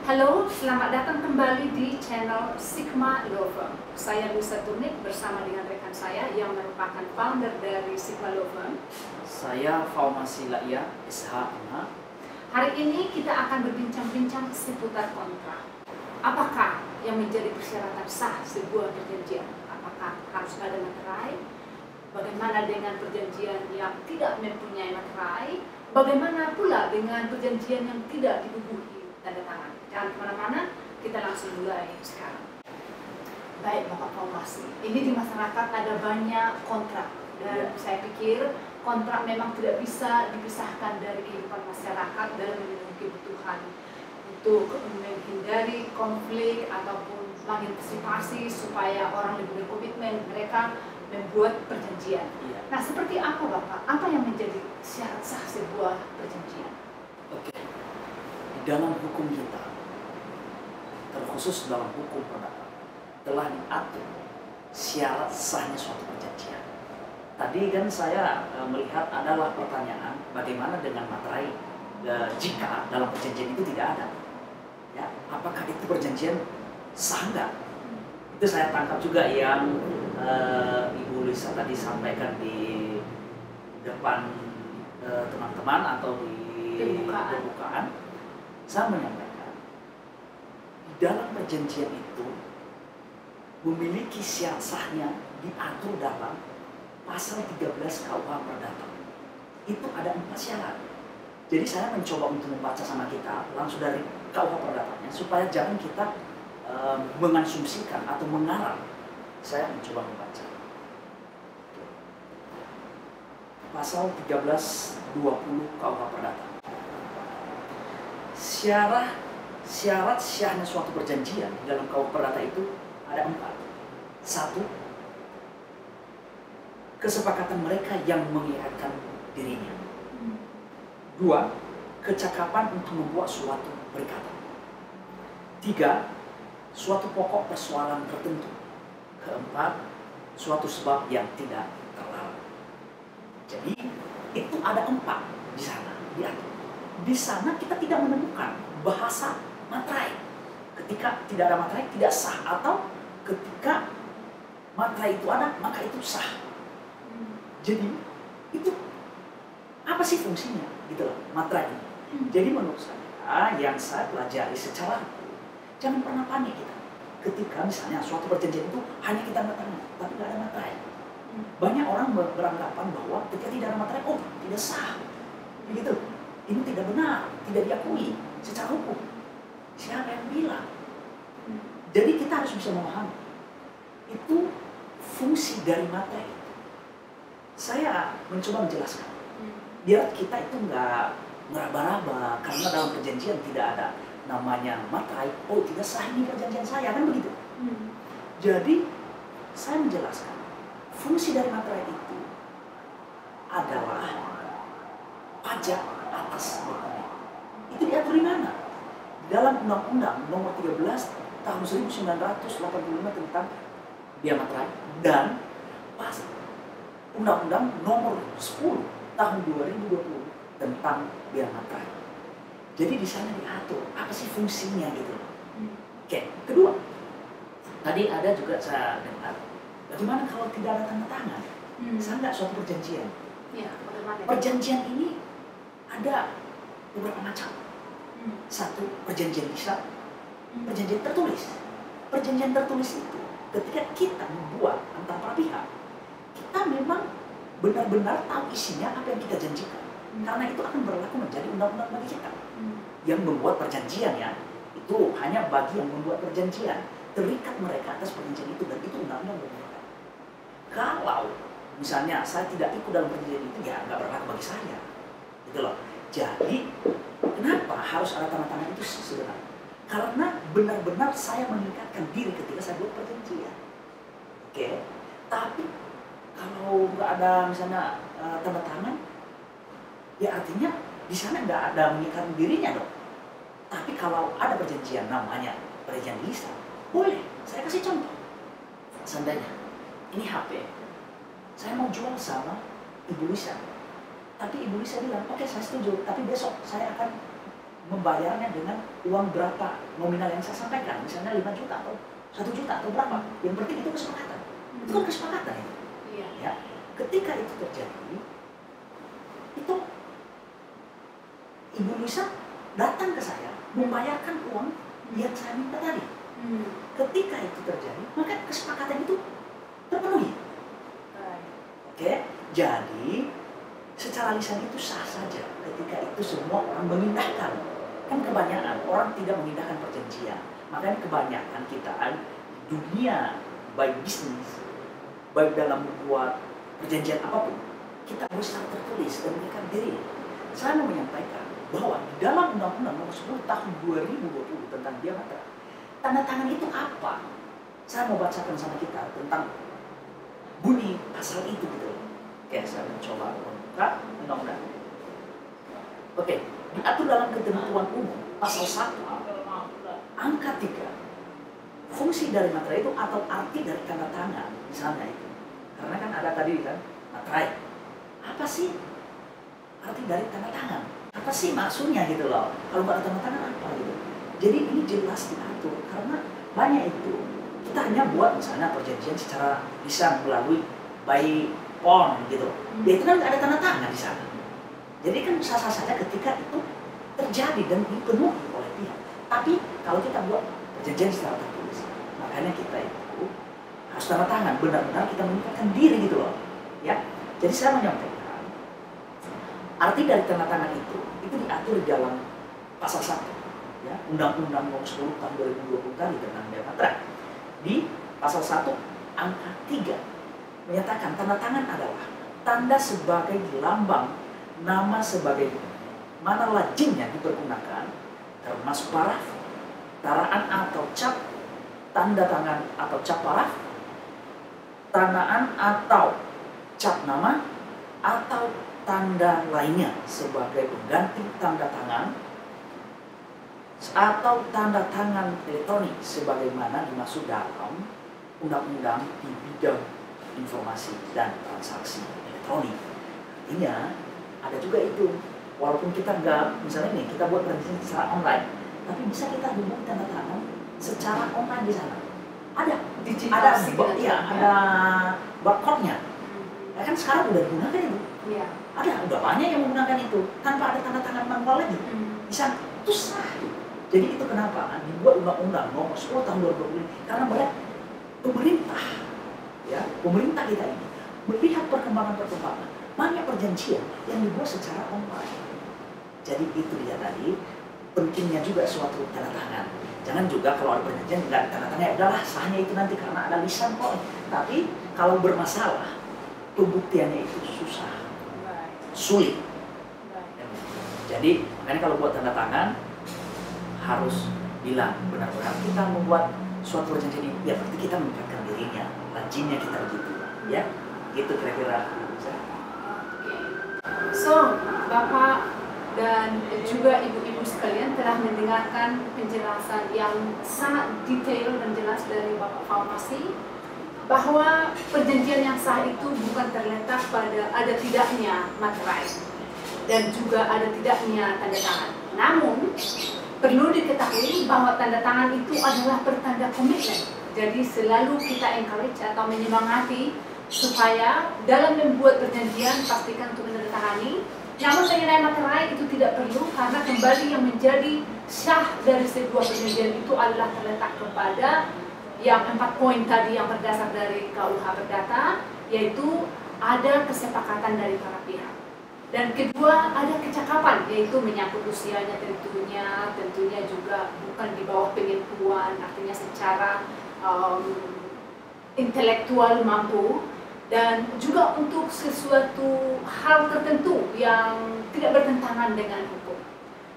Halo, selamat datang kembali di channel Sigma Law Firm. Saya Luisa Turnik bersama dengan rekan saya yang merupakan founder dari Sigma Law Firm. Saya Faumasi Laia SHMH. Hari ini kita akan berbincang-bincang seputar kontrak. Apakah yang menjadi persyaratan sah sebuah perjanjian? Apakah harus ada materai? Bagaimana dengan perjanjian yang tidak mempunyai materai? Bagaimana pula dengan perjanjian yang tidak dibubuhi tanda tangan? Jangan kemana-mana, kita langsung mulai sekarang. Baik Bapak Faumasi, ini di masyarakat ada banyak kontrak dan saya pikir kontrak memang tidak bisa dipisahkan dari kehidupan masyarakat dalam memenuhi kebutuhan untuk menghindari konflik ataupun mengantisipasi supaya orang lebih berkomitmen, mereka membuat perjanjian. Nah, seperti apa Bapak? Apa yang menjadi syarat sah sebuah perjanjian? Oke. Di dalam hukum kita, terkhusus dalam hukum perdata, telah diatur syarat sahnya suatu perjanjian. Tadi kan saya melihat adalah pertanyaan bagaimana dengan materai jika dalam perjanjian itu tidak ada. Ya, apakah itu perjanjian sah enggak? Itu saya tangkap juga yang Ibu Luisa tadi sampaikan di depan teman-teman atau di pembukaan. Saya menyampaikan dalam perjanjian itu memiliki syarat sahnya diatur dalam pasal 13 KUH Perdata. Itu ada 4 syarat. Jadi saya mencoba untuk membaca sama kita langsung dari KUH Perdatanya supaya jangan kita mengasumsikan atau mengarang. Saya mencoba membaca. Pasal 1320 KUH Perdata. Syarat syahnya suatu perjanjian dalam KUH Perdata itu ada 4. 1. Kesepakatan mereka yang mengiakan dirinya. 2. Kecakapan untuk membuat suatu perikatan. 3. Suatu pokok persoalan tertentu. 4. Suatu sebab yang tidak terlarang. Jadi itu ada 4 di sana diatur. Di sana kita tidak menemukan bahasa materai. Ketika tidak ada materai tidak sah, atau ketika materai itu ada maka itu sah. Jadi itu apa sih fungsinya gitu loh materai ini. Jadi menurut saya yang saya pelajari secara hukum, jangan pernah panik kita ketika misalnya suatu perjanjian itu hanya kita tanda tapi tidak ada materai. Banyak orang beranggapan bahwa ketika tidak ada materai, oh tidak sah, begitu. Ini tidak benar, tidak diakui secara hukum. Siapa yang bilang? Jadi kita harus bisa memahami itu fungsi dari materai itu. Saya mencoba menjelaskan biar kita itu nggak meraba-raba karena dalam perjanjian tidak ada namanya materai. Oh tidak sah ini perjanjian saya, kan begitu. Jadi saya menjelaskan fungsi dari materai itu adalah pajak atas dokumen. Itu diatur di mana? Dalam Undang-Undang Nomor 13 Tahun 1985 tentang biaya materai dan pasal Undang-Undang Nomor 10 Tahun 2020 tentang biaya materai. Jadi di sana diatur apa sih fungsinya gitu. Oke, kedua, tadi ada juga saya dengar, bagaimana kalau tidak ada tanda tangan? Sah nggak suatu perjanjian? Ya, bagaimana? Perjanjian ini ada beberapa macam. 1. Perjanjian lisan, perjanjian tertulis. Perjanjian tertulis itu ketika kita membuat antara para pihak, kita memang benar-benar tahu isinya apa yang kita janjikan. Karena itu akan berlaku menjadi undang-undang bagi kita. Yang membuat perjanjian ya, itu hanya bagi yang membuat perjanjian. Terikat mereka atas perjanjian itu dan itu undang-undang bagi mereka. Kalau misalnya saya tidak ikut dalam perjanjian itu, ya nggak berlaku bagi saya. Gitu loh. Jadi kenapa harus ada tanda tangan itu sebenarnya? Karena benar-benar saya meningkatkan diri ketika saya buat perjanjian. Oke, tapi kalau nggak ada misalnya tanda tangan, ya artinya di sana nggak ada meningkatkan dirinya dong. Tapi kalau ada perjanjian namanya perjanjian lisan, boleh. Saya kasih contoh. Seandainya ini HP, saya mau jual sama Ibu Lisa. Tapi Ibu Lisa bilang, oke saya setuju, tapi besok saya akan membayarnya dengan uang berapa nominal yang saya sampaikan, misalnya 5 juta atau 1 juta atau berapa. Yang penting itu kesepakatan. Itu kan kesepakatan itu. Iya. Ya. Ketika itu terjadi, itu Ibu Luisa datang ke saya membayarkan uang yang saya minta tadi. Ketika itu terjadi, maka kesepakatan itu terpenuhi. Oke, jadi secara lisan itu sah saja ketika itu semua orang mengindahkan. Kan kebanyakan orang tidak mengindahkan perjanjian. Makanya kebanyakan kita di dunia, baik bisnis, baik dalam membuat perjanjian apapun, kita harus secara tertulis dan mengikat diri. Saya mau menyampaikan bahwa di dalam Undang-Undang Nomor 10 Tahun 2020 tentang Diamatra, tanda tangan itu apa? Saya mau bacakan sama kita tentang bunyi pasal itu gitu. Oke, saya mencoba membuka undang-undang. Oke, diatur dalam ketentuan umum pasal 1 angka 3. Fungsi dari materai itu atau arti dari tanda tangan misalnya itu. Karena kan ada tadi kan materai. Apa sih arti dari tanda tangan? Apa sih maksudnya gitu loh? Kalau nggak ada tanda tangan apa gitu? Jadi ini jelas diatur karena banyak itu. Kita hanya buat misalnya perjanjian secara lisan melalui by phone gitu. Ya itu kan nggak ada tanda tangan di sana. Jadi kan sah-sah saja ketika itu terjadi dan dipenuhi oleh pihak. Tapi kalau kita buat perjanjian secara tertulis, makanya kita itu harus tanda tangan, benar-benar kita mengikatkan diri gitu loh. Ya. Jadi saya menyampaikan arti dari tanda tangan itu diatur di dalam pasal 1 ya, Undang-Undang Nomor 10 Tahun 2020 tadi tentang Diamatra. Di pasal 1 angka 3 menyatakan tanda tangan adalah tanda sebagai lambang, nama sebagai mana lazimnya dipergunakan, termasuk paraf, taraan atau cap, tanda tangan atau cap paraf, tanaan atau cap nama, atau tanda lainnya sebagai pengganti tanda tangan, atau tanda tangan elektronik sebagaimana dimaksud dalam undang-undang di bidang informasi dan transaksi elektronik. Artinya ada juga itu, walaupun kita nggak, misalnya nih kita buat perjanjian secara online, tapi bisa kita hubungi tanda tangan secara online di sana. Ada digital, ada barcode-nya. Ya kan sekarang udah digunakan itu. Iya. Ada, udah banyak yang menggunakan itu tanpa ada tanda tangan manual lagi. Di sana itu sah. Jadi itu kenapa dibuat Undang-Undang Nomor 10 Tahun 2020 karena melihat pemerintah, ya pemerintah kita ini melihat perkembangan banyak perjanjian yang dibuat secara online. Jadi itu dia tadi pentingnya juga suatu tanda tangan. Jangan juga kalau ada perjanjian nggak ada tanda tangan, ya udahlah sahnya itu nanti karena ada lisan kok. Tapi kalau bermasalah pembuktiannya itu susah, sulit. Jadi makanya kalau buat tanda tangan harus bilang benar-benar kita membuat suatu perjanjian ini, ya berarti kita mengikatkan dirinya, lazimnya kita begitu, ya, gitu kira-kira. So, Bapak dan juga ibu-ibu sekalian telah mendengarkan penjelasan yang sangat detail dan jelas dari Bapak Farmasi bahwa perjanjian yang sah itu bukan terletak pada ada tidaknya materai dan juga ada tidaknya tanda tangan. Namun, perlu diketahui bahwa tanda tangan itu adalah pertanda komitmen. Jadi selalu kita encourage atau menyemangati supaya dalam membuat perjanjian pastikan untuk menandatangani. Namun mengenai materai itu tidak perlu karena kembali yang menjadi sah dari sebuah perjanjian itu adalah terletak kepada yang 4 poin tadi yang berdasar dari KUH Perdata, yaitu ada kesepakatan dari para pihak. Dan kedua, ada kecakapan, yaitu menyangkut usianya tentunya juga bukan di bawah penipuan, artinya secara intelektual mampu, dan juga untuk sesuatu hal tertentu yang tidak bertentangan dengan hukum.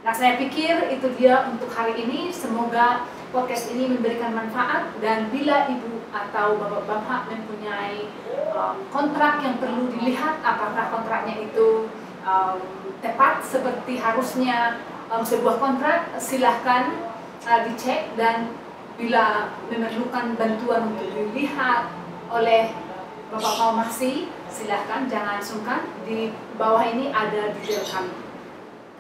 Nah, saya pikir itu dia untuk hari ini. Semoga podcast ini memberikan manfaat, dan bila ibu atau bapak-bapak mempunyai kontrak yang perlu dilihat apakah kontraknya itu tepat seperti harusnya sebuah kontrak, silahkan dicek, dan bila memerlukan bantuan untuk dilihat oleh Bapak Farmasi, silahkan jangan sungkan, di bawah ini ada detail kami.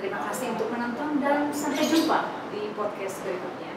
Terima kasih untuk menonton dan sampai jumpa di podcast berikutnya.